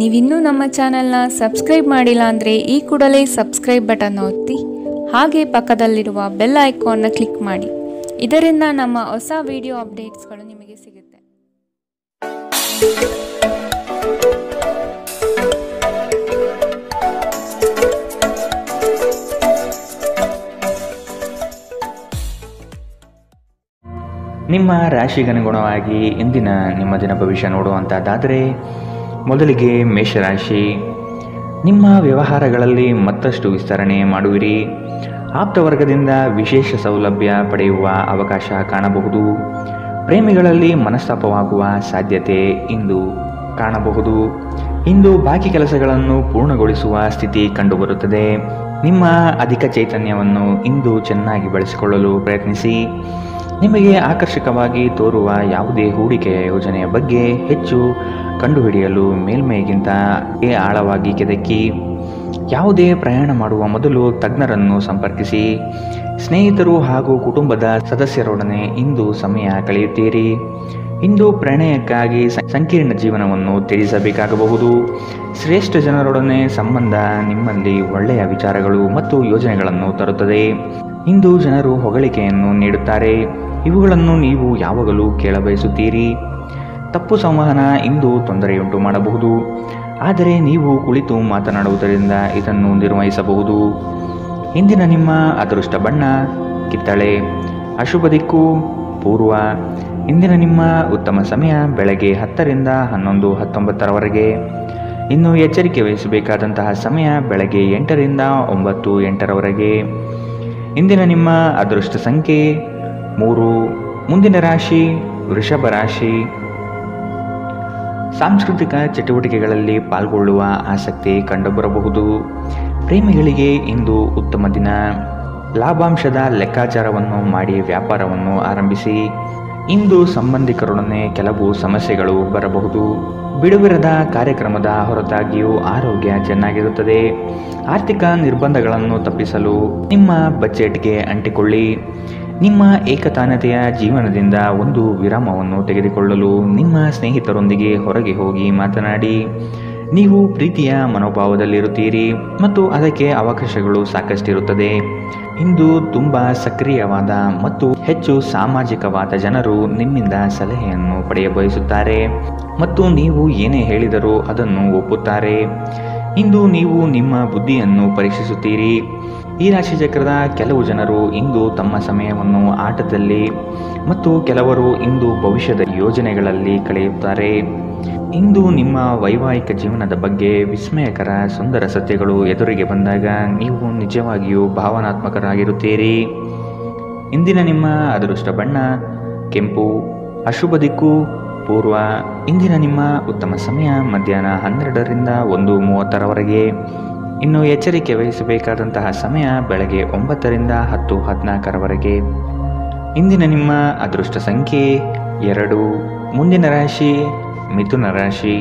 ನೀವಿನ್ನೂ ನಮ್ಮ ಚಾನೆಲ್ನ ಸಬ್ಸ್ಕ್ರೈಬ್ ಮಾಡಿಲ್ಲ ಅಂದರೆ ಈ ಕೂಡಲೇ ಸಬ್ಸ್ಕ್ರೈಬ್ ಬಟನ್ ಒತ್ತಿ ಹಾಗೆ ಪಕ್ಕದಲ್ಲಿರುವ ಬೆಲ್ ಐಕಾನ್ನ ಕ್ಲಿಕ್ ಮಾಡಿ. ಇದರಿಂದ ನಮ್ಮ ಹೊಸ ವಿಡಿಯೋ ಅಪ್ಡೇಟ್ಸ್ಗಳು ನಿಮಗೆ ಸಿಗುತ್ತೆ. ನಿಮ್ಮ ರಾಶಿಗನುಗುಣವಾಗಿ ಇಂದಿನ ನಿಮ್ಮ ದಿನ ಭವಿಷ್ಯ ನೋಡುವಂಥದ್ದಾದರೆ, ಮೊದಲಿಗೆ ಮೇಷರಾಶಿ. ನಿಮ್ಮ ವ್ಯವಹಾರಗಳಲ್ಲಿ ಮತ್ತಷ್ಟು ವಿಸ್ತರಣೆ ಮಾಡುವಿರಿ. ಆಪ್ತವರ್ಗದಿಂದ ವಿಶೇಷ ಸೌಲಭ್ಯ ಪಡೆಯುವ ಅವಕಾಶ ಕಾಣಬಹುದು. ಪ್ರೇಮಿಗಳಲ್ಲಿ ಮನಸ್ತಾಪವಾಗುವ ಸಾಧ್ಯತೆ ಇಂದು ಕಾಣಬಹುದು. ಇಂದು ಬಾಕಿ ಕೆಲಸಗಳನ್ನು ಪೂರ್ಣಗೊಳಿಸುವ ಸ್ಥಿತಿ ಕಂಡುಬರುತ್ತದೆ. ನಿಮ್ಮ ಅಧಿಕ ಚೈತನ್ಯವನ್ನು ಇಂದು ಚೆನ್ನಾಗಿ ಬಳಸಿಕೊಳ್ಳಲು ಪ್ರಯತ್ನಿಸಿ. ನಿಮಗೆ ಆಕರ್ಷಕವಾಗಿ ತೋರುವ ಯಾವುದೇ ಹೂಡಿಕೆಯ ಯೋಜನೆಯ ಬಗ್ಗೆ ಹೆಚ್ಚು ಕಂಡುಹಿಡಿಯಲು ಮೇಲ್ಮೈಗಿಂತ ಆಳವಾಗಿ ಕೆದಕಿ. ಯಾವುದೇ ಪ್ರಯಾಣ ಮಾಡುವ ಮೊದಲು ತಜ್ಞರನ್ನು ಸಂಪರ್ಕಿಸಿ. ಸ್ನೇಹಿತರು ಹಾಗೂ ಕುಟುಂಬದ ಸದಸ್ಯರೊಡನೆ ಇಂದು ಸಮಯ ಕಳೆಯುತ್ತೀರಿ. ಇಂದು ಪ್ರಣಯಕ್ಕಾಗಿ ಸಂಕೀರ್ಣ ಜೀವನವನ್ನು ತ್ಯಜಿಸಬೇಕಾಗಬಹುದು. ಶ್ರೇಷ್ಠ ಜನರೊಡನೆ ಸಂಬಂಧ ನಿಮ್ಮಲ್ಲಿ ಒಳ್ಳೆಯ ವಿಚಾರಗಳು ಮತ್ತು ಯೋಜನೆಗಳನ್ನು ತರುತ್ತದೆ. ಇಂದು ಜನರು ಹೊಗಳಿಕೆಯನ್ನು ನೀಡುತ್ತಾರೆ. ಇವುಗಳನ್ನು ನೀವು ಯಾವಾಗಲೂ ಕೇಳಬಯಸುತ್ತೀರಿ. ತಪ್ಪು ಸಂವಹನ ಇಂದು ತೊಂದರೆಯುಂಟು ಮಾಡಬಹುದು, ಆದರೆ ನೀವು ಕುಳಿತು ಮಾತನಾಡುವುದರಿಂದ ಇದನ್ನು ನಿರ್ವಹಿಸಬಹುದು. ಇಂದಿನ ನಿಮ್ಮ ಅದೃಷ್ಟ ಬಣ್ಣ ಕಿತ್ತಳೆ. ಅಶುಭ ದಿಕ್ಕು ಪೂರ್ವ. ಇಂದಿನ ನಿಮ್ಮ ಉತ್ತಮ ಸಮಯ ಬೆಳಗ್ಗೆ 10 ರಿಂದ 11, 19ರವರೆಗೆ. ಇನ್ನು ಎಚ್ಚರಿಕೆ ವಹಿಸಬೇಕಾದಂತಹ ಸಮಯ ಬೆಳಗ್ಗೆ 8 ರಿಂದ 9, 8ರವರೆಗೆ. ಇಂದಿನ ನಿಮ್ಮ ಅದೃಷ್ಟ ಸಂಖ್ಯೆ 3. ಮುಂದಿನ ರಾಶಿ ವೃಷಭ ರಾಶಿ. ಸಾಂಸ್ಕೃತಿಕ ಚಟುವಟಿಕೆಗಳಲ್ಲಿ ಪಾಲ್ಗೊಳ್ಳುವ ಆಸಕ್ತಿ ಕಂಡುಬರಬಹುದು. ಪ್ರೇಮಿಗಳಿಗೆ ಇಂದು ಉತ್ತಮ ದಿನ. ಲಾಭಾಂಶದ ಲೆಕ್ಕಾಚಾರವನ್ನು ಮಾಡಿ ವ್ಯಾಪಾರವನ್ನು ಆರಂಭಿಸಿ. ಇಂದು ಸಂಬಂಧಿಕರೊಡನೆ ಕೆಲವು ಸಮಸ್ಯೆಗಳು ಬರಬಹುದು. ಬಿಡುವಿರದ ಕಾರ್ಯಕ್ರಮದ ಹೊರತಾಗಿಯೂ ಆರೋಗ್ಯ ಚೆನ್ನಾಗಿರುತ್ತದೆ. ಆರ್ಥಿಕ ನಿರ್ಬಂಧಗಳನ್ನು ತಪ್ಪಿಸಲು ನಿಮ್ಮ ಬಜೆಟ್ಗೆ ಅಂಟಿಕೊಳ್ಳಿ. ನಿಮ್ಮ ಏಕತಾನತೆಯ ಜೀವನದಿಂದ ಒಂದು ವಿರಾಮವನ್ನು ತೆಗೆದುಕೊಳ್ಳಲು ನಿಮ್ಮ ಸ್ನೇಹಿತರೊಂದಿಗೆ ಹೊರಗೆ ಹೋಗಿ ಮಾತನಾಡಿ. ನೀವು ಪ್ರೀತಿಯ ಮನೋಭಾವದಲ್ಲಿರುತ್ತೀರಿ ಮತ್ತು ಅದಕ್ಕೆ ಅವಕಾಶಗಳು ಸಾಕಷ್ಟಿರುತ್ತದೆ. ಇಂದು ತುಂಬ ಸಕ್ರಿಯವಾದ ಮತ್ತು ಹೆಚ್ಚು ಸಾಮಾಜಿಕವಾದ ಜನರು ನಿಮ್ಮಿಂದ ಸಲಹೆಯನ್ನು ಪಡೆಯಬಯಸುತ್ತಾರೆ ಮತ್ತು ನೀವು ಏನೇ ಹೇಳಿದರೂ ಅದನ್ನು ಒಪ್ಪುತ್ತಾರೆ. ಇಂದು ನೀವು ನಿಮ್ಮ ಬುದ್ಧಿಯನ್ನು ಪರೀಕ್ಷಿಸುತ್ತೀರಿ. ಈ ರಾಶಿಚಕ್ರದ ಕೆಲವು ಜನರು ಇಂದು ತಮ್ಮ ಸಮಯವನ್ನು ಆಟದಲ್ಲಿ ಮತ್ತು ಕೆಲವರು ಇಂದು ಭವಿಷ್ಯದ ಯೋಜನೆಗಳಲ್ಲಿ ಕಳೆಯುತ್ತಾರೆ. ಇಂದು ನಿಮ್ಮ ವೈವಾಹಿಕ ಜೀವನದ ಬಗ್ಗೆ ವಿಸ್ಮಯಕರ ಸುಂದರ ಸತ್ಯಗಳು ಎದುರಿಗೆ ಬಂದಾಗ ನೀವು ನಿಜವಾಗಿಯೂ ಭಾವನಾತ್ಮಕರಾಗಿರುತ್ತೀರಿ. ಇಂದಿನ ನಿಮ್ಮ ಅದೃಷ್ಟ ಬಣ್ಣ ಕೆಂಪು. ಅಶುಭ ದಿಕ್ಕು ಪೂರ್ವ. ಇಂದಿನ ನಿಮ್ಮ ಉತ್ತಮ ಸಮಯ ಮಧ್ಯಾಹ್ನ 12 ರಿಂದ 1:30ರವರೆಗೆ. ಇನ್ನು ಎಚ್ಚರಿಕೆ ವಹಿಸಬೇಕಾದಂತಹ ಸಮಯ ಬೆಳಗ್ಗೆ 9 ರಿಂದ 10, 14ರವರೆಗೆ. ಇಂದಿನ ನಿಮ್ಮ ಅದೃಷ್ಟ ಸಂಖ್ಯೆ 2. ಮುಂದಿನ ರಾಶಿ ಮಿಥುನ ರಾಶಿ.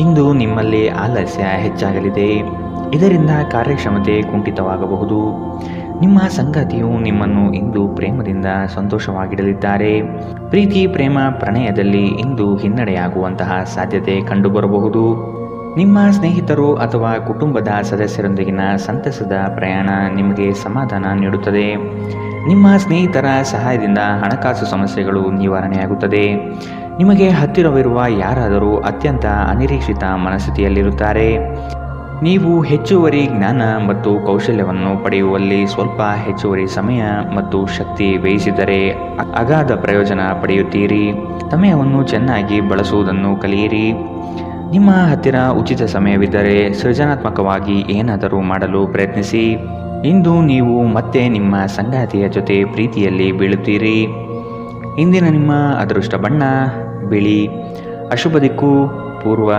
ಇಂದು ನಿಮ್ಮಲ್ಲಿ ಆಲಸ್ಯ ಹೆಚ್ಚಾಗಲಿದೆ. ಇದರಿಂದ ಕಾರ್ಯಕ್ಷಮತೆ ಕುಂಠಿತವಾಗಬಹುದು. ನಿಮ್ಮ ಸಂಗಾತಿಯು ನಿಮ್ಮನ್ನು ಇಂದು ಪ್ರೇಮದಿಂದ ಸಂತೋಷವಾಗಿಡಲಿದ್ದಾರೆ. ಪ್ರೀತಿ ಪ್ರೇಮ ಪ್ರಣಯದಲ್ಲಿ ಇಂದು ಹಿನ್ನಡೆಯಾಗುವಂತಹ ಸಾಧ್ಯತೆ ಕಂಡುಬರಬಹುದು. ನಿಮ್ಮ ಸ್ನೇಹಿತರು ಅಥವಾ ಕುಟುಂಬದ ಸದಸ್ಯರೊಂದಿಗಿನ ಸಂತಸದ ಪ್ರಯಾಣ ನಿಮಗೆ ಸಮಾಧಾನ ನೀಡುತ್ತದೆ. ನಿಮ್ಮ ಸ್ನೇಹಿತರ ಸಹಾಯದಿಂದ ಹಣಕಾಸು ಸಮಸ್ಯೆಗಳು ನಿವಾರಣೆಯಾಗುತ್ತದೆ. ನಿಮಗೆ ಹತ್ತಿರವಿರುವ ಯಾರಾದರೂ ಅತ್ಯಂತ ಅನಿರೀಕ್ಷಿತ ಮನಸ್ಥಿತಿಯಲ್ಲಿರುತ್ತಾರೆ. ನೀವು ಹೆಚ್ಚುವರಿ ಜ್ಞಾನ ಮತ್ತು ಕೌಶಲ್ಯವನ್ನು ಪಡೆಯುವಲ್ಲಿ ಸ್ವಲ್ಪ ಹೆಚ್ಚುವರಿ ಸಮಯ ಮತ್ತು ಶಕ್ತಿ ವ್ಯಯಿಸಿದರೆ ಅಗಾಧ ಪ್ರಯೋಜನ ಪಡೆಯುತ್ತೀರಿ. ಸಮಯವನ್ನು ಚೆನ್ನಾಗಿ ಬಳಸುವುದನ್ನು ಕಲಿಯಿರಿ. ನಿಮ್ಮ ಹತ್ತಿರ ಉಚಿತ ಸಮಯವಿದ್ದರೆ ಸೃಜನಾತ್ಮಕವಾಗಿ ಏನಾದರೂ ಮಾಡಲು ಪ್ರಯತ್ನಿಸಿ. ಇಂದು ನೀವು ಮತ್ತೆ ನಿಮ್ಮ ಸಂಗಾತಿಯ ಜೊತೆ ಪ್ರೀತಿಯಲ್ಲಿ ಬೀಳುತ್ತೀರಿ. ಇಂದಿನ ನಿಮ್ಮ ಅದೃಷ್ಟ ಬಣ್ಣ ಬಿಳಿ. ಅಶುಭ ದಿಕ್ಕು ಪೂರ್ವ.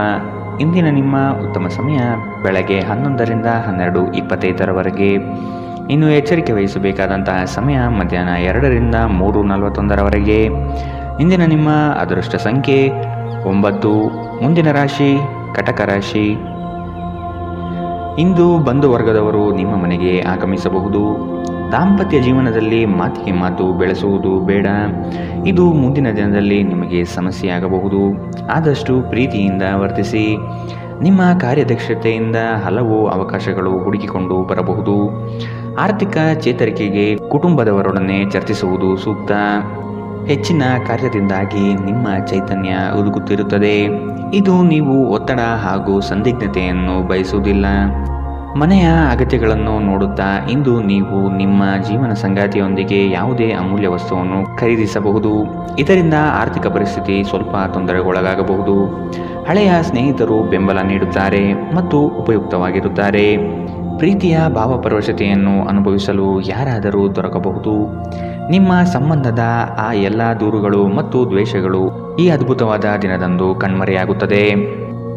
ಇಂದಿನ ನಿಮ್ಮ ಉತ್ತಮ ಸಮಯ ಬೆಳಗ್ಗೆ 11 ರಿಂದ 12:25ರವರೆಗೆ. ಇನ್ನು ಎಚ್ಚರಿಕೆ ವಹಿಸಬೇಕಾದಂತಹ ಸಮಯ ಮಧ್ಯಾಹ್ನ 2 ರಿಂದ 3:41ರವರೆಗೆ. ಇಂದಿನ ನಿಮ್ಮ ಅದೃಷ್ಟ ಸಂಖ್ಯೆ 9. ಮುಂದಿನ ರಾಶಿ ಕಟಕ ರಾಶಿ. ಇಂದು ಬಂಧು ವರ್ಗದವರು ನಿಮ್ಮ ಮನೆಗೆ ಆಗಮಿಸಬಹುದು. ದಾಂಪತ್ಯ ಜೀವನದಲ್ಲಿ ಮಾತಿಗೆ ಮಾತು ಬೆಳೆಸುವುದು ಬೇಡ. ಇದು ಮುಂದಿನ ದಿನದಲ್ಲಿ ನಿಮಗೆ ಸಮಸ್ಯೆಯಾಗಬಹುದು. ಆದಷ್ಟು ಪ್ರೀತಿಯಿಂದ ವರ್ತಿಸಿ. ನಿಮ್ಮ ಕಾರ್ಯದಕ್ಷತೆಯಿಂದ ಹಲವು ಅವಕಾಶಗಳು ಹುಡುಕಿಕೊಂಡು ಬರಬಹುದು. ಆರ್ಥಿಕ ಚೇತರಿಕೆಗೆ ಕುಟುಂಬದವರೊಡನೆ ಚರ್ಚಿಸುವುದು ಸೂಕ್ತ. ಹೆಚ್ಚಿನ ಕಾರ್ಯದಿಂದಾಗಿ ನಿಮ್ಮ ಚೈತನ್ಯ ಉದುಗುತ್ತಿರುತ್ತದೆ. ಇದು ನೀವು ಒತ್ತಡ ಹಾಗೂ ಸಂದಿಗ್ಧತೆಯನ್ನು ಬಯಸುವುದಿಲ್ಲ. ಮನೆಯ ಅಗತ್ಯಗಳನ್ನು ನೋಡುತ್ತಾ ಇಂದು ನೀವು ನಿಮ್ಮ ಜೀವನ ಸಂಗಾತಿಯೊಂದಿಗೆ ಯಾವುದೇ ಅಮೂಲ್ಯ ವಸ್ತುವನ್ನು ಖರೀದಿಸಬಹುದು. ಇದರಿಂದ ಆರ್ಥಿಕ ಪರಿಸ್ಥಿತಿ ಸ್ವಲ್ಪ ತೊಂದರೆಗೊಳಗಾಗಬಹುದು. ಹಳೆಯ ಸ್ನೇಹಿತರು ಬೆಂಬಲ ನೀಡುತ್ತಾರೆ ಮತ್ತು ಉಪಯುಕ್ತವಾಗಿರುತ್ತಾರೆ. ಪ್ರೀತಿಯ ಭಾವಪರವಶತೆಯನ್ನು ಅನುಭವಿಸಲು ಯಾರಾದರೂ ದೊರಕಬಹುದು. ನಿಮ್ಮ ಸಂಬಂಧದ ಆ ಎಲ್ಲ ದೂರುಗಳು ಮತ್ತು ದ್ವೇಷಗಳು ಈ ಅದ್ಭುತವಾದ ದಿನದಂದು ಕಣ್ಮರೆಯಾಗುತ್ತದೆ.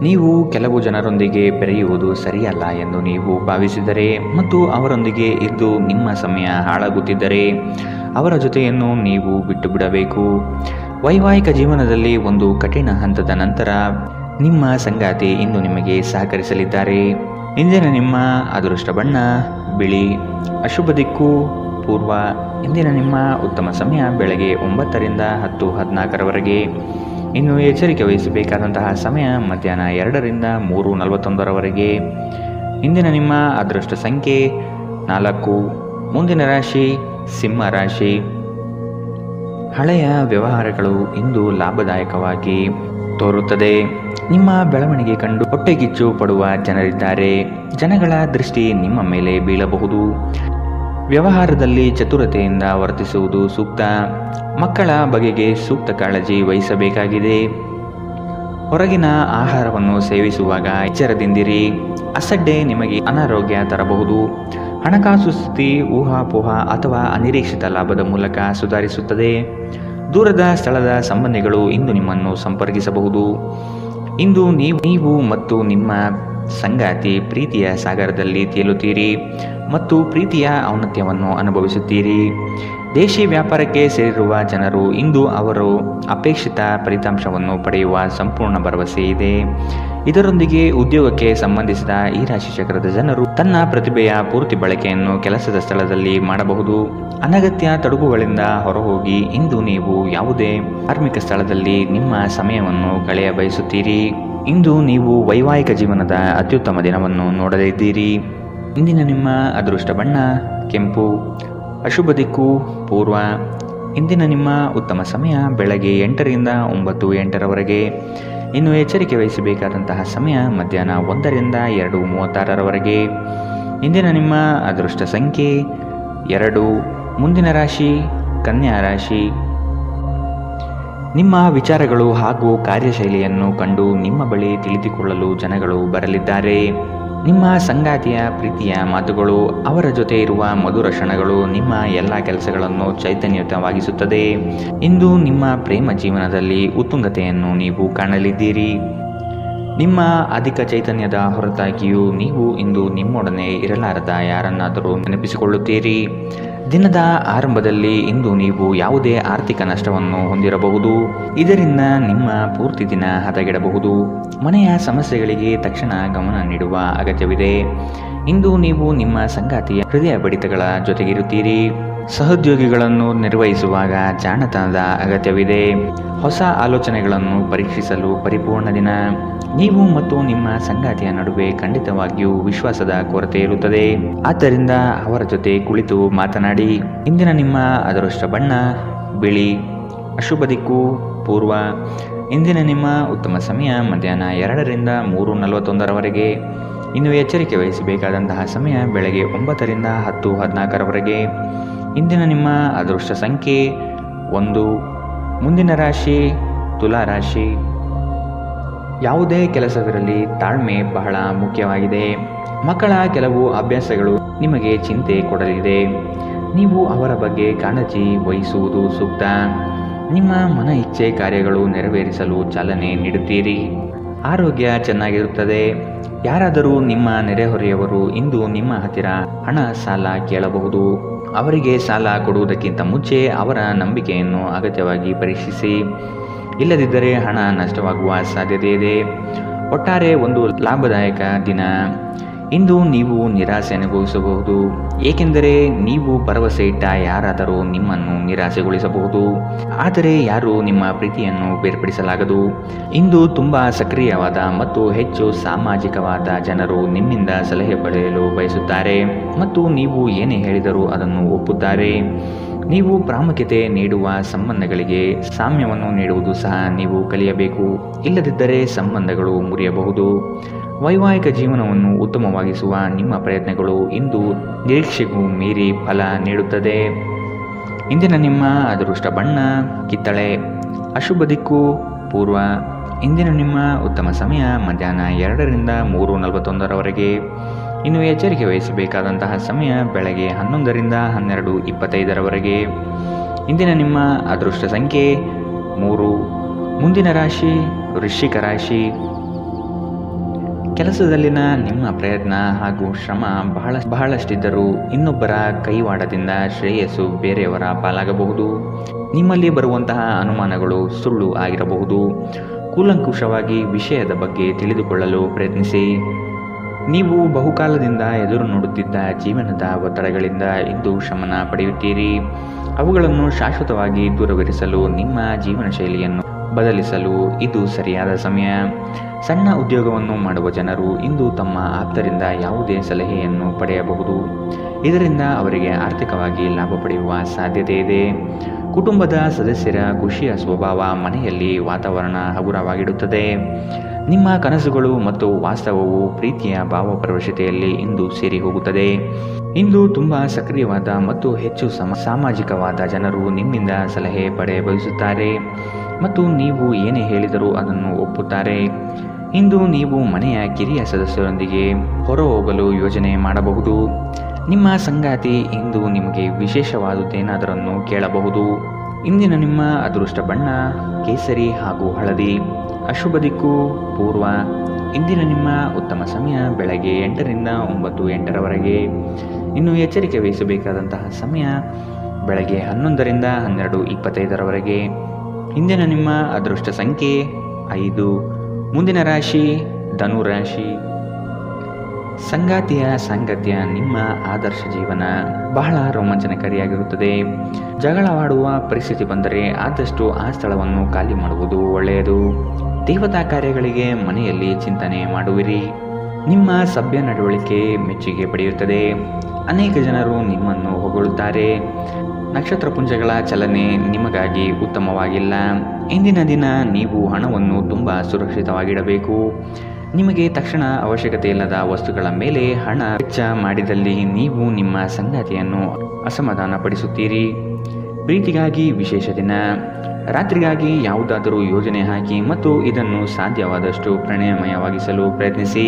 ನೀವು ಕೆಲವು ಜನರೊಂದಿಗೆ ಬೆರೆಯುವುದು ಸರಿಯಲ್ಲ ಎಂದು ನೀವು ಭಾವಿಸಿದರೆ ಮತ್ತು ಅವರೊಂದಿಗೆ ಇದ್ದು ನಿಮ್ಮ ಸಮಯ ಹಾಳಾಗುತ್ತಿದ್ದರೆ ಅವರ ಜೊತೆಯನ್ನು ನೀವು ಬಿಟ್ಟು ಬಿಡಬೇಕು. ವೈವಾಹಿಕ ಜೀವನದಲ್ಲಿ ಒಂದು ಕಠಿಣ ಹಂತದ ನಂತರ ನಿಮ್ಮ ಸಂಗಾತಿ ಇಂದು ನಿಮಗೆ ಸಹಕರಿಸಲಿದ್ದಾರೆ. ಇಂದಿನ ನಿಮ್ಮ ಅದೃಷ್ಟ ಬಣ್ಣ ಬಿಳಿ. ಅಶುಭ ದಿಕ್ಕು ಪೂರ್ವ. ಇಂದಿನ ನಿಮ್ಮ ಉತ್ತಮ ಸಮಯ ಬೆಳಗ್ಗೆ 9 ರಿಂದ 10:14 ಇನ್ನು ಎಚ್ಚರಿಕೆ ವಹಿಸಬೇಕಾದಂತಹ ಸಮಯ ಮಧ್ಯಾಹ್ನ 2 ರಿಂದ 3:41 ಇಂದಿನ ನಿಮ್ಮ ಅದೃಷ್ಟ ಸಂಖ್ಯೆ 4. ಮುಂದಿನ ರಾಶಿ ಸಿಂಹ ರಾಶಿ. ಹಳೆಯ ವ್ಯವಹಾರಗಳು ಇಂದು ಲಾಭದಾಯಕವಾಗಿ ತೋರುತ್ತದೆ. ನಿಮ್ಮ ಬೆಳವಣಿಗೆ ಕಂಡು ಹೊಟ್ಟೆಗಿಚ್ಚು ಪಡುವ ಜನರಿದ್ದಾರೆ. ಜನಗಳ ದೃಷ್ಟಿ ನಿಮ್ಮ ಮೇಲೆ ಬೀಳಬಹುದು. ವ್ಯವಹಾರದಲ್ಲಿ ಚತುರತೆಯಿಂದ ವರ್ತಿಸುವುದು ಸೂಕ್ತ. ಮಕ್ಕಳ ಬಗೆಗೆ ಸೂಕ್ತ ಕಾಳಜಿ ವಹಿಸಬೇಕಾಗಿದೆ. ಹೊರಗಿನ ಆಹಾರವನ್ನು ಸೇವಿಸುವಾಗ ಎಚ್ಚರದಿಂದಿರಿ. ಅಸಡ್ಡೆ ನಿಮಗೆ ಅನಾರೋಗ್ಯ ತರಬಹುದು. ಹಣಕಾಸು ಸ್ಥಿತಿ ಊಹಾಪೋಹ ಅಥವಾ ಅನಿರೀಕ್ಷಿತ ಲಾಭದ ಮೂಲಕ ಸುಧಾರಿಸುತ್ತದೆ. ದೂರದ ಸ್ಥಳದ ಸಂಬಂಧಿಗಳು ಇಂದು ನಿಮ್ಮನ್ನು ಸಂಪರ್ಕಿಸಬಹುದು. ಇಂದು ನೀವು ಮತ್ತು ನಿಮ್ಮ ಸಂಗಾತಿ ಪ್ರೀತಿಯ ಸಾಗರದಲ್ಲಿ ತೇಲುತ್ತೀರಿ ಮತ್ತು ಪ್ರೀತಿಯ ಔನ್ನತ್ಯವನ್ನು ಅನುಭವಿಸುತ್ತೀರಿ. ದೇಶಿ ವ್ಯಾಪಾರಕ್ಕೆ ಸೇರಿರುವ ಜನರು ಇಂದು ಅವರು ಅಪೇಕ್ಷಿತ ಫಲಿತಾಂಶವನ್ನು ಪಡೆಯುವ ಸಂಪೂರ್ಣ ಭರವಸೆ ಇದೆ. ಇದರೊಂದಿಗೆ ಉದ್ಯೋಗಕ್ಕೆ ಸಂಬಂಧಿಸಿದ ಈ ರಾಶಿ ಚಕ್ರದ ಜನರು ತನ್ನ ಪ್ರತಿಭೆಯ ಪೂರ್ತಿ ಬಳಕೆಯನ್ನು ಕೆಲಸದ ಸ್ಥಳದಲ್ಲಿ ಮಾಡಬಹುದು. ಅನಗತ್ಯ ತೊಡಕುಗಳಿಂದ ಹೊರಹೋಗಿ ಇಂದು ನೀವು ಯಾವುದೇ ಧಾರ್ಮಿಕ ಸ್ಥಳದಲ್ಲಿ ನಿಮ್ಮ ಸಮಯವನ್ನು ಕಳೆಯ ಬಯಸುತ್ತೀರಿ. ಇಂದು ನೀವು ವೈವಾಹಿಕ ಜೀವನದ ಅತ್ಯುತ್ತಮ ದಿನವನ್ನು ನೋಡಲಿದ್ದೀರಿ. ಇಂದಿನ ನಿಮ್ಮ ಅದೃಷ್ಟ ಬಣ್ಣ ಕೆಂಪು. ಅಶುಭ ದಿಕ್ಕು ಪೂರ್ವ. ಇಂದಿನ ನಿಮ್ಮ ಉತ್ತಮ ಸಮಯ ಬೆಳಗ್ಗೆ 8 ರಿಂದ 9:08 ಇನ್ನು ಎಚ್ಚರಿಕೆ ವಹಿಸಬೇಕಾದಂತಹ ಸಮಯ ಮಧ್ಯಾಹ್ನ 1 ರಿಂದ 2:36 ಇಂದಿನ ನಿಮ್ಮ ಅದೃಷ್ಟ ಸಂಖ್ಯೆ 2. ಮುಂದಿನ ರಾಶಿ ಕನ್ಯಾ ರಾಶಿ. ನಿಮ್ಮ ವಿಚಾರಗಳು ಹಾಗೂ ಕಾರ್ಯಶೈಲಿಯನ್ನು ಕಂಡು ನಿಮ್ಮ ಬಳಿ ತಿಳಿದುಕೊಳ್ಳಲು ಜನಗಳು ಬರಲಿದ್ದಾರೆ. ನಿಮ್ಮ ಸಂಗಾತಿಯ ಪ್ರೀತಿಯ ಮಾತುಗಳು, ಅವರ ಜೊತೆ ಇರುವ ಮಧುರ ಕ್ಷಣಗಳು ನಿಮ್ಮ ಎಲ್ಲ ಕೆಲಸಗಳನ್ನು ಚೈತನ್ಯಯುತವಾಗಿಸುತ್ತದೆ. ಇಂದು ನಿಮ್ಮ ಪ್ರೇಮ ಜೀವನದಲ್ಲಿ ಉತ್ತುಂಗತೆಯನ್ನು ನೀವು ಕಾಣಲಿದ್ದೀರಿ. ನಿಮ್ಮ ಅಧಿಕ ಚೈತನ್ಯದ ಹೊರತಾಗಿಯೂ ನೀವು ಇಂದು ನಿಮ್ಮೊಡನೆ ಇರಲಾರದ ಯಾರನ್ನಾದರೂ ನೆನಪಿಸಿಕೊಳ್ಳುತ್ತೀರಿ. ದಿನದ ಆರಂಭದಲ್ಲಿ ಇಂದು ನೀವು ಯಾವುದೇ ಆರ್ಥಿಕ ನಷ್ಟವನ್ನು ಹೊಂದಿರಬಹುದು. ಇದರಿಂದ ನಿಮ್ಮ ಪೂರ್ತಿ ದಿನ ಹದಗೆಡಬಹುದು. ಮನೆಯ ಸಮಸ್ಯೆಗಳಿಗೆ ತಕ್ಷಣ ಗಮನ ನೀಡುವ ಅಗತ್ಯವಿದೆ. ಇಂದು ನೀವು ನಿಮ್ಮ ಸಂಗಾತಿಯ ಹೃದಯ ಬಡಿತಗಳ ಜೊತೆಗಿರುತ್ತೀರಿ. ಸಹೋದ್ಯೋಗಿಗಳನ್ನು ನಿರ್ವಹಿಸುವಾಗ ಜಾಣತನದ ಅಗತ್ಯವಿದೆ. ಹೊಸ ಆಲೋಚನೆಗಳನ್ನು ಪರೀಕ್ಷಿಸಲು ಪರಿಪೂರ್ಣ ದಿನ. ನೀವು ಮತ್ತು ನಿಮ್ಮ ಸಂಗಾತಿಯ ನಡುವೆ ಖಂಡಿತವಾಗಿಯೂ ವಿಶ್ವಾಸದ ಕೊರತೆ ಇರುತ್ತದೆ. ಆದ್ದರಿಂದ ಅವರ ಜೊತೆ ಕುಳಿತು ಮಾತನಾಡಿ. ಇಂದಿನ ನಿಮ್ಮ ಅದೃಷ್ಟ ಬಣ್ಣ ಬಿಳಿ. ಅಶುಭ ದಿಕ್ಕು ಪೂರ್ವ. ಇಂದಿನ ನಿಮ್ಮ ಉತ್ತಮ ಸಮಯ ಮಧ್ಯಾಹ್ನ 2 ರಿಂದ 3:41 ಇನ್ನು ಎಚ್ಚರಿಕೆ ವಹಿಸಬೇಕಾದಂತಹ ಸಮಯ ಬೆಳಗ್ಗೆ 9 ರಿಂದ 10:14 ಇಂದಿನ ನಿಮ್ಮ ಅದೃಷ್ಟ ಸಂಖ್ಯೆ 1. ಮುಂದಿನ ರಾಶಿ ತುಲಾ ರಾಶಿ. ಯಾವುದೇ ಕೆಲಸವಿರಲಿ ತಾಳ್ಮೆ ಬಹಳ ಮುಖ್ಯವಾಗಿದೆ. ಮಕ್ಕಳ ಕೆಲವು ಅಭ್ಯಾಸಗಳು ನಿಮಗೆ ಚಿಂತೆ ಕೊಡಲಿದೆ. ನೀವು ಅವರ ಬಗ್ಗೆ ಕಾಳಜಿ ವಹಿಸುವುದು ಸೂಕ್ತ. ನಿಮ್ಮ ಮನ ಇಚ್ಛೆ ಕಾರ್ಯಗಳು ನೆರವೇರಿಸಲು ಚಾಲನೆ ನೀಡುತ್ತೀರಿ. ಆರೋಗ್ಯ ಚೆನ್ನಾಗಿರುತ್ತದೆ. ಯಾರಾದರೂ ನಿಮ್ಮ ನೆರೆಹೊರೆಯವರು ಇಂದು ನಿಮ್ಮ ಹತ್ತಿರ ಹಣ ಸಾಲ ಕೇಳಬಹುದು. ಅವರಿಗೆ ಸಾಲ ಕೊಡುವುದಕ್ಕಿಂತ ಮುಂಚೆ ಅವರ ನಂಬಿಕೆಯನ್ನು ಅಗತ್ಯವಾಗಿ ಪರೀಕ್ಷಿಸಿ. ಇಲ್ಲದಿದ್ದರೆ ಹಣ ನಷ್ಟವಾಗುವ ಸಾಧ್ಯತೆ ಇದೆ. ಒಟ್ಟಾರೆ ಒಂದು ಲಾಭದಾಯಕ ದಿನ. ಇಂದು ನೀವು ನಿರಾಸೆ ಅನುಭವಿಸಬಹುದು, ಏಕೆಂದರೆ ನೀವು ಭರವಸೆ ಇಟ್ಟ ಯಾರಾದರೂ ನಿಮ್ಮನ್ನು ನಿರಾಸೆಗೊಳಿಸಬಹುದು, ಆದರೆ ಯಾರೂ ನಿಮ್ಮ ಪ್ರೀತಿಯನ್ನು ಬೇರ್ಪಡಿಸಲಾಗದು. ಇಂದು ತುಂಬಾ ಸಕ್ರಿಯವಾದ ಮತ್ತು ಹೆಚ್ಚು ಸಾಮಾಜಿಕವಾದ ಜನರು ನಿಮ್ಮಿಂದ ಸಲಹೆ ಪಡೆಯಲು ಬಯಸುತ್ತಾರೆ ಮತ್ತು ನೀವು ಏನೇ ಹೇಳಿದರೂ ಅದನ್ನು ಒಪ್ಪುತ್ತಾರೆ. ನೀವು ಪ್ರಾಮುಖ್ಯತೆ ನೀಡುವ ಸಂಬಂಧಗಳಿಗೆ ಸಾಮ್ಯವನ್ನು ನೀಡುವುದು ಸಹ ನೀವು ಕಲಿಯಬೇಕು, ಇಲ್ಲದಿದ್ದರೆ ಸಂಬಂಧಗಳು ಮುರಿಯಬಹುದು. ವೈವಾಹಿಕ ಜೀವನವನ್ನು ಉತ್ತಮವಾಗಿಸುವ ನಿಮ್ಮ ಪ್ರಯತ್ನಗಳು ಇಂದು ನಿರೀಕ್ಷೆಗೂ ಮೀರಿ ಫಲ ನೀಡುತ್ತದೆ. ಇಂದಿನ ನಿಮ್ಮ ಅದೃಷ್ಟ ಬಣ್ಣ ಕಿತ್ತಳೆ. ಅಶುಭ ದಿಕ್ಕು ಪೂರ್ವ. ಇಂದಿನ ನಿಮ್ಮ ಉತ್ತಮ ಸಮಯ ಮಧ್ಯಾಹ್ನ 2 ರಿಂದ 3:41 ಇನ್ನು ಎಚ್ಚರಿಕೆ ವಹಿಸಬೇಕಾದಂತಹ ಸಮಯ ಬೆಳಗ್ಗೆ 11 ರಿಂದ 12:25 ಇಂದಿನ ನಿಮ್ಮ ಅದೃಷ್ಟ ಸಂಖ್ಯೆ 3. ಮುಂದಿನ ರಾಶಿ ವೃಶ್ಚಿಕ ರಾಶಿ. ಕೆಲಸದಲ್ಲಿನ ನಿಮ್ಮ ಪ್ರಯತ್ನ ಹಾಗೂ ಶ್ರಮ ಬಹಳಷ್ಟಿದ್ದರೂ ಇನ್ನೊಬ್ಬರ ಕೈವಾಡದಿಂದ ಶ್ರೇಯಸ್ಸು ಬೇರೆಯವರ ಪಾಲಾಗಬಹುದು. ನಿಮ್ಮಲ್ಲಿ ಬರುವಂತಹ ಅನುಮಾನಗಳು ಸುಳ್ಳು ಆಗಿರಬಹುದು. ಕೂಲಂಕುಷವಾಗಿ ವಿಷಯದ ಬಗ್ಗೆ ತಿಳಿದುಕೊಳ್ಳಲು ಪ್ರಯತ್ನಿಸಿ. ನೀವು ಬಹುಕಾಲದಿಂದ ಎದುರು ನೋಡುತ್ತಿದ್ದ ಜೀವನದ ಒತ್ತಡಗಳಿಂದ ಇಂದು ಶಮನ ಪಡೆಯುತ್ತೀರಿ. ಅವುಗಳನ್ನು ಶಾಶ್ವತವಾಗಿ ದೂರವಿರಿಸಲು ನಿಮ್ಮ ಜೀವನ ಶೈಲಿಯನ್ನು ಬದಲಿಸಲು ಇದು ಸರಿಯಾದ ಸಮಯ. ಸಣ್ಣ ಉದ್ಯೋಗವನ್ನು ಮಾಡುವ ಜನರು ಇಂದು ತಮ್ಮ ಆಪ್ತರಿಂದ ಯಾವುದೇ ಸಲಹೆಯನ್ನು ಪಡೆಯಬಹುದು. ಇದರಿಂದ ಅವರಿಗೆ ಆರ್ಥಿಕವಾಗಿ ಲಾಭ ಪಡೆಯುವ ಸಾಧ್ಯತೆ ಇದೆ. ಕುಟುಂಬದ ಸದಸ್ಯರ ಖುಷಿಯ ಸ್ವಭಾವ ಮನೆಯಲ್ಲಿ ವಾತಾವರಣ ಹಗುರವಾಗಿಡುತ್ತದೆ. ನಿಮ್ಮ ಕನಸುಗಳು ಮತ್ತು ವಾಸ್ತವವು ಪ್ರೀತಿಯ ಭಾವಪರವಶತೆಯಲ್ಲಿ ಇಂದು ಸೇರಿ ಹೋಗುತ್ತದೆ. ಇಂದು ತುಂಬ ಸಕ್ರಿಯವಾದ ಮತ್ತು ಹೆಚ್ಚು ಸಾಮಾಜಿಕವಾದ ಜನರು ನಿಮ್ಮಿಂದ ಸಲಹೆ ಪಡೆಯ ಬಯಸುತ್ತಾರೆ ಮತ್ತು ನೀವು ಏನೇ ಹೇಳಿದರೂ ಅದನ್ನು ಒಪ್ಪುತ್ತಾರೆ. ಇಂದು ನೀವು ಮನೆಯ ಕಿರಿಯ ಸದಸ್ಯರೊಂದಿಗೆ ಹೊರಹೋಗಲು ಯೋಜನೆ ಮಾಡಬಹುದು. ನಿಮ್ಮ ಸಂಗಾತಿ ಇಂದು ನಿಮಗೆ ವಿಶೇಷವಾದುದೇನಾದರನ್ನು ಕೇಳಬಹುದು. ಇಂದಿನ ನಿಮ್ಮ ಅದೃಷ್ಟ ಬಣ್ಣ ಕೇಸರಿ ಹಾಗೂ ಹಳದಿ. ಅಶುಭ ದಿಕ್ಕು ಪೂರ್ವ. ಇಂದಿನ ನಿಮ್ಮ ಉತ್ತಮ ಸಮಯ ಬೆಳಗ್ಗೆ 8 ರಿಂದ 9:08 ಇನ್ನು ಎಚ್ಚರಿಕೆ ವಹಿಸಬೇಕಾದಂತಹ ಸಮಯ ಬೆಳಗ್ಗೆ 11 ರಿಂದ 12:25 ಇಂದಿನ ನಿಮ್ಮ ಅದೃಷ್ಟ ಸಂಖ್ಯೆ 5. ಮುಂದಿನ ರಾಶಿ ಧನು ರಾಶಿ. ಸಂಗಾತಿಯ ಸಾಂಗತ್ಯ ನಿಮ್ಮ ಆದರ್ಶ ಜೀವನ ಬಹಳ ರೋಮಾಂಚನಕಾರಿಯಾಗಿರುತ್ತದೆ. ಜಗಳವಾಡುವ ಪರಿಸ್ಥಿತಿ ಬಂದರೆ ಆದಷ್ಟು ಆ ಸ್ಥಳವನ್ನು ಖಾಲಿ ಮಾಡುವುದು ಒಳ್ಳೆಯದು. ದೇವತಾ ಕಾರ್ಯಗಳಿಗೆ ಮನೆಯಲ್ಲಿ ಚಿಂತನೆ ಮಾಡುವಿರಿ. ನಿಮ್ಮ ಸಭ್ಯ ನಡವಳಿಕೆ ಮೆಚ್ಚುಗೆ ಪಡೆಯುತ್ತದೆ. ಅನೇಕ ಜನರು ನಿಮ್ಮನ್ನು ಹೊಗಳುತ್ತಾರೆ. ನಕ್ಷತ್ರ ಪುಂಜಗಳ ಚಲನೆ ನಿಮಗಾಗಿ ಉತ್ತಮವಾಗಿಲ್ಲ. ಇಂದಿನ ದಿನ ನೀವು ಹಣವನ್ನು ತುಂಬ ಸುರಕ್ಷಿತವಾಗಿಡಬೇಕು. ನಿಮಗೆ ತಕ್ಷಣ ಅವಶ್ಯಕತೆ ಇಲ್ಲದ ವಸ್ತುಗಳ ಮೇಲೆ ಹಣ ವೆಚ್ಚ ಮಾಡಿದಲ್ಲಿ ನೀವು ನಿಮ್ಮ ಸಂಗಾತಿಯನ್ನು ಅಸಮಾಧಾನಪಡಿಸುತ್ತೀರಿ. ಪ್ರೀತಿಗಾಗಿ ವಿಶೇಷ ದಿನ. ರಾತ್ರಿಗಾಗಿ ಯಾವುದಾದರೂ ಯೋಜನೆ ಹಾಕಿ ಮತ್ತು ಇದನ್ನು ಸಾಧ್ಯವಾದಷ್ಟು ಪ್ರಣಯಮಯವಾಗಿಸಲು ಪ್ರಯತ್ನಿಸಿ.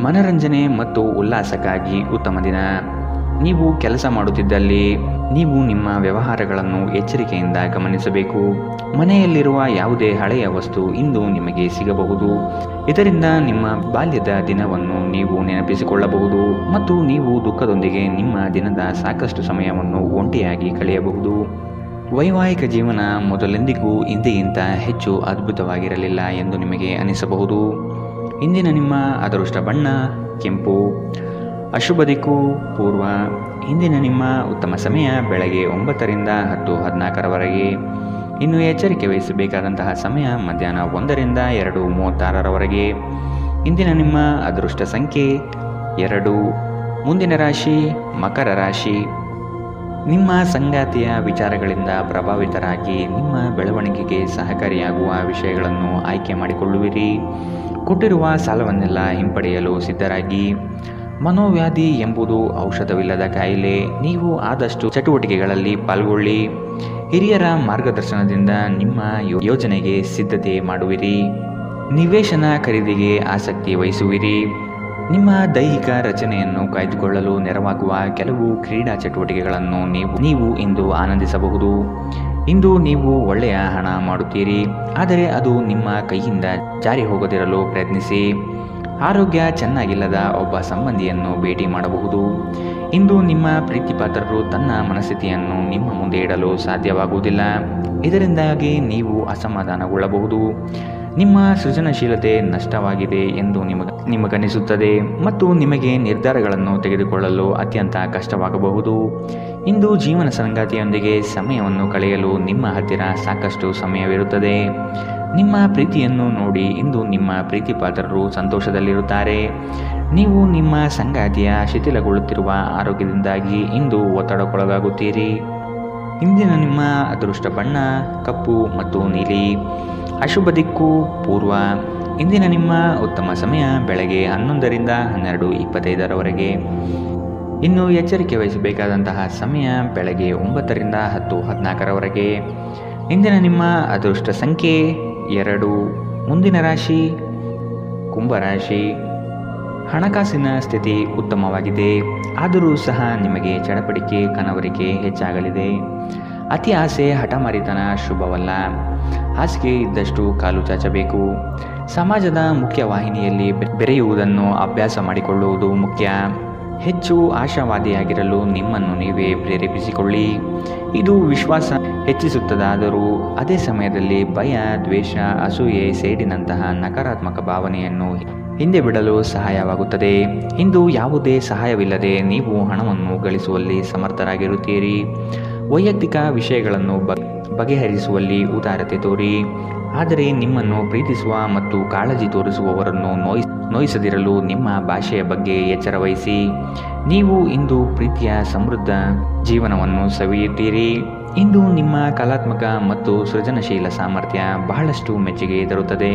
ಮನರಂಜನೆ ಮತ್ತು ಉಲ್ಲಾಸಕ್ಕಾಗಿ ಉತ್ತಮ ದಿನ. ನೀವು ಕೆಲಸ ಮಾಡುತ್ತಿದ್ದಲ್ಲಿ ನೀವು ನಿಮ್ಮ ವ್ಯವಹಾರಗಳನ್ನು ಎಚ್ಚರಿಕೆಯಿಂದ ಗಮನಿಸಬೇಕು. ಮನೆಯಲ್ಲಿರುವ ಯಾವುದೇ ಹಳೆಯ ವಸ್ತು ಇಂದು ನಿಮಗೆ ಸಿಗಬಹುದು. ಇದರಿಂದ ನಿಮ್ಮ ಬಾಲ್ಯದ ದಿನವನ್ನು ನೀವು ನೆನಪಿಸಿಕೊಳ್ಳಬಹುದು ಮತ್ತು ನೀವು ದುಃಖದೊಂದಿಗೆ ನಿಮ್ಮ ದಿನದ ಸಾಕಷ್ಟು ಸಮಯವನ್ನು ಒಂಟಿಯಾಗಿ ಕಳೆಯಬಹುದು. ವೈವಾಹಿಕ ಜೀವನ ಮೊದಲೆಂದಿಗೂ ಇಂದಿಗಿಂತ ಹೆಚ್ಚು ಅದ್ಭುತವಾಗಿರಲಿಲ್ಲ ಎಂದು ನಿಮಗೆ ಅನಿಸಬಹುದು. ಇಂದಿನ ನಿಮ್ಮ ಅದೃಷ್ಟ ಬಣ್ಣ ಕೆಂಪು. ಅಶುಭ ದಿಕ್ಕು ಪೂರ್ವ. ಇಂದಿನ ನಿಮ್ಮ ಉತ್ತಮ ಸಮಯ ಬೆಳಗ್ಗೆ 9 ರಿಂದ 10:14 ಇನ್ನು ಎಚ್ಚರಿಕೆ ವಹಿಸಬೇಕಾದಂತಹ ಸಮಯ ಮಧ್ಯಾಹ್ನ 1 ರಿಂದ 2:36 ಇಂದಿನ ನಿಮ್ಮ ಅದೃಷ್ಟ ಸಂಖ್ಯೆ 2. ಮುಂದಿನ ರಾಶಿ ಮಕರ ರಾಶಿ. ನಿಮ್ಮ ಸಂಗಾತಿಯ ವಿಚಾರಗಳಿಂದ ಪ್ರಭಾವಿತರಾಗಿ ನಿಮ್ಮ ಬೆಳವಣಿಗೆಗೆ ಸಹಕಾರಿಯಾಗುವ ವಿಷಯಗಳನ್ನು ಆಯ್ಕೆ ಮಾಡಿಕೊಳ್ಳುವಿರಿ. ಕೊಟ್ಟಿರುವ ಸಾಲವನ್ನೆಲ್ಲ ಹಿಂಪಡೆಯಲು ಸಿದ್ಧರಾಗಿ. ಮನೋವ್ಯಾಧಿ ಎಂಬುದು ಔಷಧವಿಲ್ಲದ ಕಾಯಿಲೆ. ನೀವು ಆದಷ್ಟು ಚಟುವಟಿಕೆಗಳಲ್ಲಿ ಪಾಲ್ಗೊಳ್ಳಿ. ಹಿರಿಯರ ಮಾರ್ಗದರ್ಶನದಿಂದ ನಿಮ್ಮ ಯೋಜನೆಗೆ ಸಿದ್ಧತೆ ಮಾಡುವಿರಿ. ನಿವೇಶನ ಖರೀದಿಗೆ ಆಸಕ್ತಿ ವಹಿಸುವಿರಿ. ನಿಮ್ಮ ದೈಹಿಕ ರಚನೆಯನ್ನು ಕಾಯ್ದುಕೊಳ್ಳಲು ನೆರವಾಗುವ ಕೆಲವು ಕ್ರೀಡಾ ಚಟುವಟಿಕೆಗಳನ್ನು ನೀವು ಇಂದು ಆನಂದಿಸಬಹುದು. ಇಂದು ನೀವು ಒಳ್ಳೆಯ ಹಣ ಮಾಡುತ್ತೀರಿ, ಆದರೆ ಅದು ನಿಮ್ಮ ಕೈಯಿಂದ ಜಾರಿ ಹೋಗದಿರಲು ಪ್ರಯತ್ನಿಸಿ. ಆರೋಗ್ಯ ಚೆನ್ನಾಗಿಲ್ಲದ ಒಬ್ಬ ಸಂಬಂಧಿಯನ್ನು ಭೇಟಿ ಮಾಡಬಹುದು. ಇಂದು ನಿಮ್ಮ ಪ್ರೀತಿಪಾತ್ರರು ತನ್ನ ಮನಸ್ಥಿತಿಯನ್ನು ನಿಮ್ಮ ಮುಂದೆ ಇಡಲು ಸಾಧ್ಯವಾಗುವುದಿಲ್ಲ. ಇದರಿಂದಾಗಿ ನೀವು ಅಸಮಾಧಾನಗೊಳ್ಳಬಹುದು. ನಿಮ್ಮ ಸೃಜನಶೀಲತೆ ನಷ್ಟವಾಗಿದೆ ಎಂದು ನಿಮಗನಿಸುತ್ತದೆ ಮತ್ತು ನಿಮಗೆ ನಿರ್ಧಾರಗಳನ್ನು ತೆಗೆದುಕೊಳ್ಳಲು ಅತ್ಯಂತ ಕಷ್ಟವಾಗಬಹುದು. ಇಂದು ಜೀವನ ಸಂಗಾತಿಯೊಂದಿಗೆ ಸಮಯವನ್ನು ಕಳೆಯಲು ನಿಮ್ಮ ಹತ್ತಿರ ಸಾಕಷ್ಟು ಸಮಯವಿರುತ್ತದೆ. ನಿಮ್ಮ ಪ್ರೀತಿಯನ್ನು ನೋಡಿ ಇಂದು ನಿಮ್ಮ ಪ್ರೀತಿಪಾತ್ರರು ಸಂತೋಷದಲ್ಲಿರುತ್ತಾರೆ. ನೀವು ನಿಮ್ಮ ಸಂಗಾತಿಯ ಶಿಥಿಲಗೊಳ್ಳುತ್ತಿರುವ ಆರೋಗ್ಯದಿಂದಾಗಿ ಇಂದು ಒತ್ತಡಕ್ಕೊಳಗಾಗುತ್ತೀರಿ. ಇಂದಿನ ನಿಮ್ಮ ಅದೃಷ್ಟ ಬಣ್ಣ ಕಪ್ಪು ಮತ್ತು ನೀಲಿ. ಅಶುಭ ದಿಕ್ಕು ಪೂರ್ವ. ಇಂದಿನ ನಿಮ್ಮ ಉತ್ತಮ ಸಮಯ ಬೆಳಗ್ಗೆ 11ರಿಂದ 12:25 ಇನ್ನು ಎಚ್ಚರಿಕೆ ವಹಿಸಬೇಕಾದಂತಹ ಸಮಯ ಬೆಳಗ್ಗೆ 9ರಿಂದ 10:14 ಇಂದಿನ ನಿಮ್ಮ ಅದೃಷ್ಟ ಸಂಖ್ಯೆ 2. ಮುಂದಿನ ರಾಶಿ ಕುಂಭರಾಶಿ. ಹಣಕಾಸಿನ ಸ್ಥಿತಿ ಉತ್ತಮವಾಗಿದೆ, ಆದರೂ ಸಹ ನಿಮಗೆ ಚಡಪಡಿಕೆ ಕನವರಿಕೆ ಹೆಚ್ಚಾಗಲಿದೆ. ಅತಿ ಆಸೆ ಹಠಮಾರಿತನ ಶುಭವಲ್ಲ. ಹಾಸಿಗೆ ಇದ್ದಷ್ಟು ಕಾಲು ಚಾಚಬೇಕು. ಸಮಾಜದ ಮುಖ್ಯವಾಹಿನಿಯಲ್ಲಿ ಬೆರೆಯುವುದನ್ನು ಅಭ್ಯಾಸ ಮಾಡಿಕೊಳ್ಳುವುದು ಮುಖ್ಯ. ಹೆಚ್ಚು ಆಶಾವಾದಿಯಾಗಿರಲು ನಿಮ್ಮನ್ನು ನೀವೇ ಪ್ರೇರೇಪಿಸಿಕೊಳ್ಳಿ. ಇದು ವಿಶ್ವಾಸ ಹೆಚ್ಚಿಸುತ್ತದಾದರೂ ಅದೇ ಸಮಯದಲ್ಲಿ ಭಯ, ದ್ವೇಷ, ಅಸೂಯೆ, ಸೇಡಿನಂತಹ ನಕಾರಾತ್ಮಕ ಭಾವನೆಯನ್ನು ಹಿಂದೆ ಬಿಡಲು ಸಹಾಯವಾಗುತ್ತದೆ. ಇಂದು ಯಾವುದೇ ಸಹಾಯವಿಲ್ಲದೆ ನೀವು ಹಣವನ್ನು ಗಳಿಸುವಲ್ಲಿ ಸಮರ್ಥರಾಗಿರುತ್ತೀರಿ. ವೈಯಕ್ತಿಕ ವಿಷಯಗಳನ್ನು ಬಗೆಹರಿಸುವಲ್ಲಿ ಉದಾರತೆ ತೋರಿ. ಆದರೆ ನಿಮ್ಮನ್ನು ಪ್ರೀತಿಸುವ ಮತ್ತು ಕಾಳಜಿ ತೋರಿಸುವವರನ್ನು ನೋಯಿಸದಿರಲು ನಿಮ್ಮ ಭಾಷೆಯ ಬಗ್ಗೆ ಎಚ್ಚರ ವಹಿಸಿ. ನೀವು ಇಂದು ಪ್ರೀತಿಯ ಸಮೃದ್ಧ ಜೀವನವನ್ನು ಸವಿಯುತ್ತೀರಿ. ಇಂದು ನಿಮ್ಮ ಕಲಾತ್ಮಕ ಮತ್ತು ಸೃಜನಶೀಲ ಸಾಮರ್ಥ್ಯ ಬಹಳಷ್ಟು ಮೆಚ್ಚುಗೆ ತರುತ್ತದೆ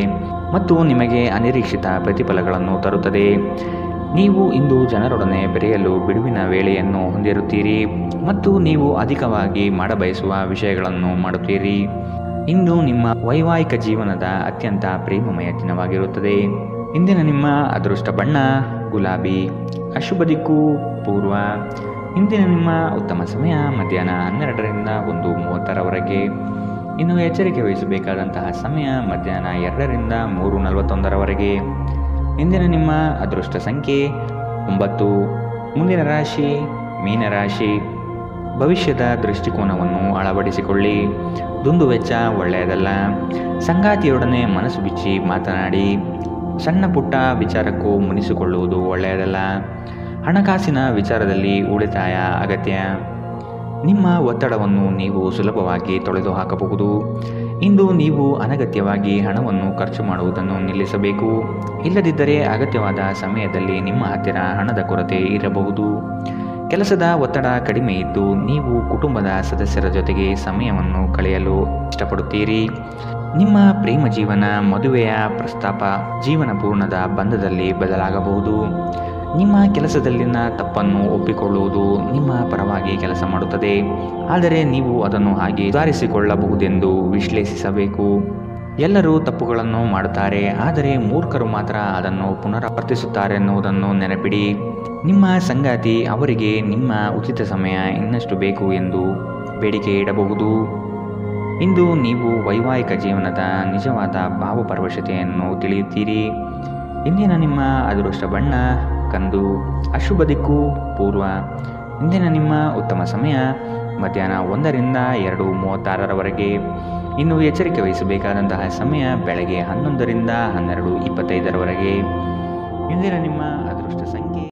ಮತ್ತು ನಿಮಗೆ ಅನಿರೀಕ್ಷಿತ ಪ್ರತಿಫಲಗಳನ್ನು ತರುತ್ತದೆ. ನೀವು ಇಂದು ಜನರೊಡನೆ ಬೆರೆಯಲು ಬಿಡುವಿನ ವೇಳೆಯನ್ನು ಹೊಂದಿರುತ್ತೀರಿ ಮತ್ತು ನೀವು ಅಧಿಕವಾಗಿ ಮಾಡಬಯಸುವ ವಿಷಯಗಳನ್ನು ಮಾಡುತ್ತೀರಿ. ಇಂದು ನಿಮ್ಮ ವೈವಾಹಿಕ ಜೀವನದ ಅತ್ಯಂತ ಪ್ರೇಮಮಯ ದಿನವಾಗಿರುತ್ತದೆ. ಇಂದಿನ ನಿಮ್ಮ ಅದೃಷ್ಟ ಬಣ್ಣ ಗುಲಾಬಿ. ಅಶುಭ ದಿಕ್ಕು ಪೂರ್ವ. ಇಂದಿನ ನಿಮ್ಮ ಉತ್ತಮ ಸಮಯ ಮಧ್ಯಾಹ್ನ 12ರಿಂದ 1:30 ಇನ್ನು ಎಚ್ಚರಿಕೆ ವಹಿಸಬೇಕಾದಂತಹ ಸಮಯ ಮಧ್ಯಾಹ್ನ 2ರಿಂದ 3:41 ಇಂದಿನ ನಿಮ್ಮ ಅದೃಷ್ಟ ಸಂಖ್ಯೆ 9. ಮುಂದಿನ ರಾಶಿ ಮೀನರಾಶಿ. ಭವಿಷ್ಯದ ದೃಷ್ಟಿಕೋನವನ್ನು ಅಳವಡಿಸಿಕೊಳ್ಳಿ. ದುಂದುವೆಚ್ಚ ಒಳ್ಳೆಯದಲ್ಲ. ಸಂಗಾತಿಯೊಡನೆ ಮನಸ್ಸು ಬಿಚ್ಚಿ ಮಾತನಾಡಿ. ಸಣ್ಣ ಪುಟ್ಟ ವಿಚಾರಕ್ಕೂ ಮುನಿಸಿಕೊಳ್ಳುವುದು ಒಳ್ಳೆಯದಲ್ಲ. ಹಣಕಾಸಿನ ವಿಚಾರದಲ್ಲಿ ಉಳಿತಾಯ ಅಗತ್ಯ. ನಿಮ್ಮ ಒತ್ತಡವನ್ನು ನೀವು ಸುಲಭವಾಗಿ ತೊಳೆದು ಹಾಕಬಹುದು. ಇಂದು ನೀವು ಅನಗತ್ಯವಾಗಿ ಹಣವನ್ನು ಖರ್ಚು ಮಾಡುವುದನ್ನು ನಿಲ್ಲಿಸಬೇಕು. ಇಲ್ಲದಿದ್ದರೆ ಅಗತ್ಯವಾದ ಸಮಯದಲ್ಲಿ ನಿಮ್ಮ ಹತ್ತಿರ ಹಣದ ಕೊರತೆ ಇರಬಹುದು. ಕೆಲಸದ ಒತ್ತಡ ಕಡಿಮೆ ಇದ್ದು ನೀವು ಕುಟುಂಬದ ಸದಸ್ಯರ ಜೊತೆಗೆ ಸಮಯವನ್ನು ಕಳೆಯಲು ಇಷ್ಟಪಡುತ್ತೀರಿ. ನಿಮ್ಮ ಪ್ರೇಮ ಜೀವನ ಮದುವೆಯ ಪ್ರಸ್ತಾಪ ಜೀವನ ಪೂರ್ಣದ ಬಂಧದಲ್ಲಿ ಬದಲಾಗಬಹುದು. ನಿಮ್ಮ ಕೆಲಸದಲ್ಲಿನ ತಪ್ಪನ್ನು ಒಪ್ಪಿಕೊಳ್ಳುವುದು ನಿಮ್ಮ ಪರವಾಗಿ ಕೆಲಸ ಮಾಡುತ್ತದೆ. ಆದರೆ ನೀವು ಅದನ್ನು ಹಾಗೆ ಸುಧಾರಿಸಿಕೊಳ್ಳಬಹುದೆಂದು ವಿಶ್ಲೇಷಿಸಬೇಕು. ಎಲ್ಲರೂ ತಪ್ಪುಗಳನ್ನು ಮಾಡುತ್ತಾರೆ, ಆದರೆ ಮೂರ್ಖರು ಮಾತ್ರ ಅದನ್ನು ಪುನರಾವರ್ತಿಸುತ್ತಾರೆನ್ನುವುದನ್ನು ನೆನಪಿಡಿ. ನಿಮ್ಮ ಸಂಗಾತಿ ಅವರಿಗೆ ನಿಮ್ಮ ಉಚಿತ ಸಮಯ ಇನ್ನಷ್ಟು ಬೇಕು ಎಂದು ಬೇಡಿಕೆ ಇಡಬಹುದು. ಇಂದು ನೀವು ವೈವಾಹಿಕ ಜೀವನದ ನಿಜವಾದ ಭಾವಪರವಶತೆಯನ್ನು ತಿಳಿಯುತ್ತೀರಿ. ಇಂದಿನ ನಿಮ್ಮ ಅದೃಷ್ಟ ಬಣ್ಣ ಕಂದು. ಅಶುಭ ದಿಕ್ಕು ಪೂರ್ವ. ಇಂದಿನ ನಿಮ್ಮ ಉತ್ತಮ ಸಮಯ ಮಧ್ಯಾಹ್ನ 1ರಿಂದ 2:36 ಇನ್ನು ಎಚ್ಚರಿಕೆ ವಹಿಸಬೇಕಾದಂತಹ ಸಮಯ ಬೆಳಗ್ಗೆ 11ರಿಂದ 12:25 ಇಂದಿನ ನಿಮ್ಮ ಅದೃಷ್ಟ ಸಂಖ್ಯೆ